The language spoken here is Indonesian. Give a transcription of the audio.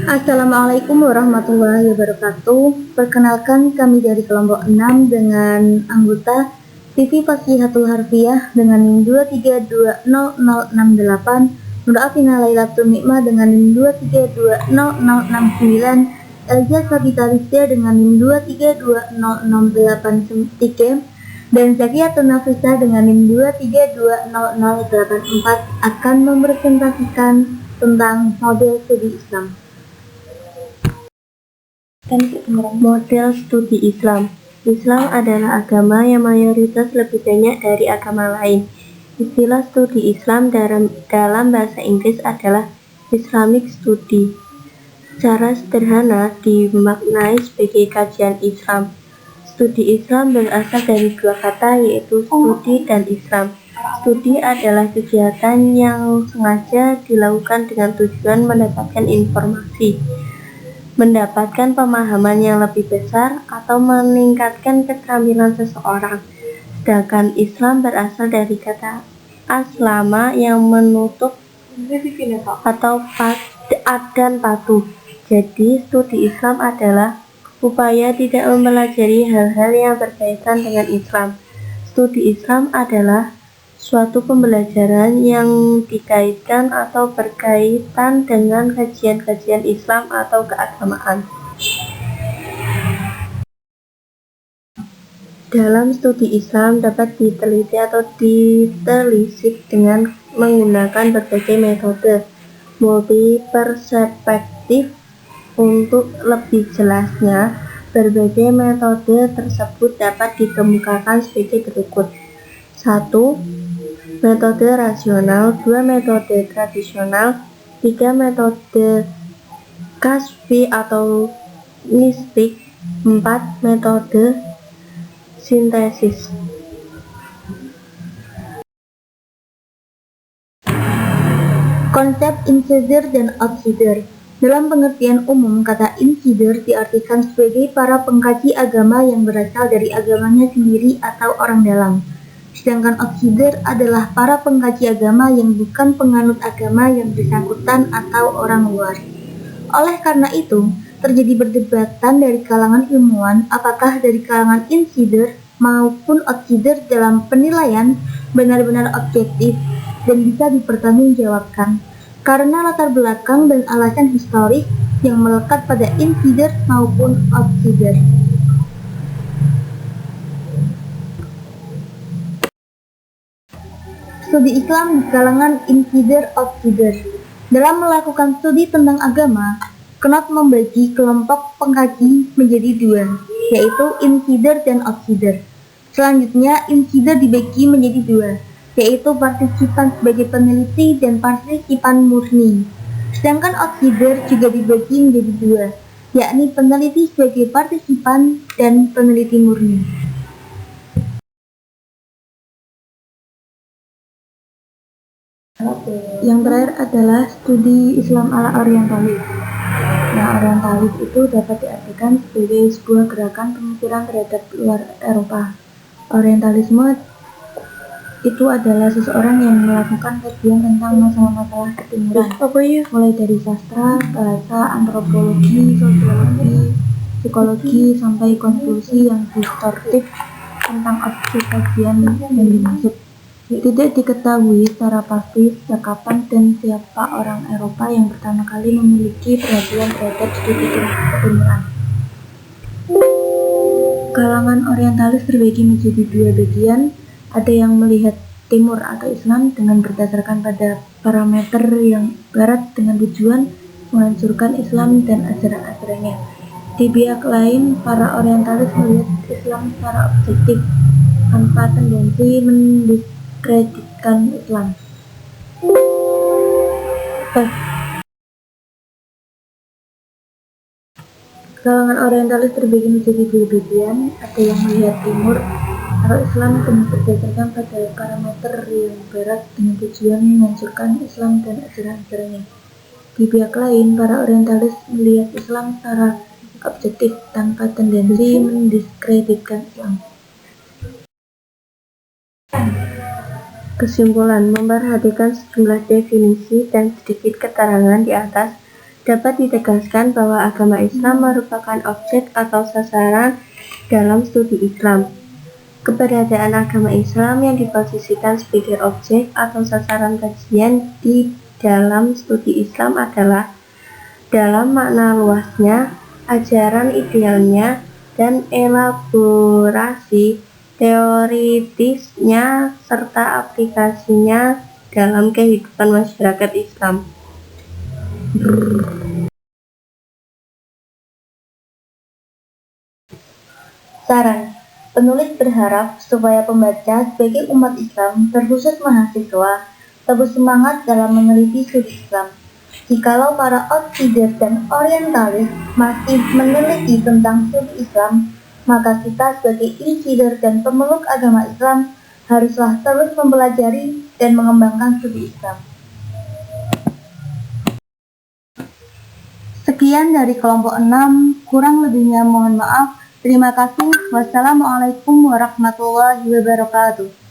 Assalamualaikum warahmatullahi wabarakatuh. Perkenalkan, kami dari kelompok 6 dengan anggota TV Fasihatul Harfiah dengan NIM 2320068, Mudafina Lailatul Nikmah dengan NIM 2320069, Elja Sabitalisya dengan NIM 2320083, dan Zakiyatun Nafisah dengan NIM 2320084 akan mempresentasikan tentang model studi Islam. Model studi Islam. Islam adalah agama yang mayoritas lebih banyak dari agama lain. Istilah studi Islam dalam bahasa Inggris adalah Islamic Study. Secara sederhana dimaknai sebagai kajian Islam. Studi Islam berasal dari dua kata, yaitu studi dan Islam. Studi adalah kegiatan yang sengaja dilakukan dengan tujuan mendapatkan informasi, mendapatkan pemahaman yang lebih besar, atau meningkatkan keterampilan seseorang. Sedangkan Islam berasal dari kata aslama yang menutup atau dan patuh. Jadi studi Islam adalah upaya tidak mempelajari hal-hal yang berkaitan dengan Islam. Studi Islam adalah suatu pembelajaran yang dikaitkan atau berkaitan dengan kajian-kajian Islam atau keagamaan. Dalam studi Islam dapat diteliti atau ditelisik dengan menggunakan berbagai metode multi-perspektif. Untuk lebih jelasnya, berbagai metode tersebut dapat dikemukakan sebagai berikut. 1. Metode rasional, 2. Metode tradisional, 3. Metode kasfi atau mistik, 4. Metode sintesis. Konsep insider dan outsider. Dalam pengertian umum, kata insider diartikan sebagai para pengkaji agama yang berasal dari agamanya sendiri atau orang dalam. Sedangkan outsider adalah para pengkaji agama yang bukan penganut agama yang bersangkutan atau orang luar. Oleh karena itu, terjadi perdebatan dari kalangan ilmuwan apakah dari kalangan insider maupun outsider dalam penilaian benar-benar objektif dan bisa dipertanggungjawabkan karena latar belakang dan alasan historis yang melekat pada insider maupun outsider. Studi Islam di kalangan insider-outsider. Dalam melakukan studi tentang agama, Knott membagi kelompok pengkaji menjadi dua, yaitu insider dan outsider. Selanjutnya, insider dibagi menjadi dua, yaitu partisipan sebagai peneliti dan partisipan murni. Sedangkan outsider juga dibagi menjadi dua, yakni peneliti sebagai partisipan dan peneliti murni. Yang terakhir adalah studi Islam ala orientalis. Nah, orientalis itu dapat diartikan sebagai sebuah gerakan pemikiran terhadap luar Eropa. Orientalisme itu adalah seseorang yang melakukan kajian tentang masalah-masalah ketimuran, mulai dari sastra, bahasa, antropologi, sosiologi, psikologi, sampai konklusi yang distortif tentang objek kajian yang dimaksud. Tidak diketahui secara pasti sejak kapan dan siapa orang Eropa yang pertama kali memiliki perhatian terhadap studi ketimuran. Kalangan orientalis terbagi menjadi dua bagian. Ada yang melihat timur atau Islam dengan berdasarkan pada parameter yang barat dengan tujuan menghancurkan Islam dan ajaran-ajarannya. Di pihak lain, para orientalis melihat Islam secara objektif, tanpa tendensi mendiskreditkan Islam. Kalangan orientalis terbagi menjadi dua bagian. Ada yang melihat timur atau Islam dengan berdasarkan pada parameter yang barat dengan tujuan menghancurkan Islam dan ajaran-ajarannya. Di pihak lain, para orientalis melihat Islam secara objektif tanpa tendensi mendiskreditkan Islam. Kesimpulan, memperhatikan sejumlah definisi dan sedikit keterangan di atas, dapat ditegaskan bahwa agama Islam merupakan objek atau sasaran dalam studi Islam. Keberadaan agama Islam yang diposisikan sebagai objek atau sasaran kajian di dalam studi Islam adalah, dalam makna luasnya, ajaran idealnya, dan elaborasi teoritisnya serta aplikasinya dalam kehidupan masyarakat Islam. Saran, penulis berharap supaya pembaca sebagai umat Islam, terkhusus mahasiswa, terus semangat dalam meneliti studi Islam. Jikalau para outsider dan orientalis masih meneliti tentang studi Islam, maka kita sebagai insider dan pemeluk agama Islam haruslah terus mempelajari dan mengembangkan studi Islam. Sekian dari kelompok 6, kurang lebihnya mohon maaf. Terima kasih. Wassalamualaikum warahmatullahi wabarakatuh.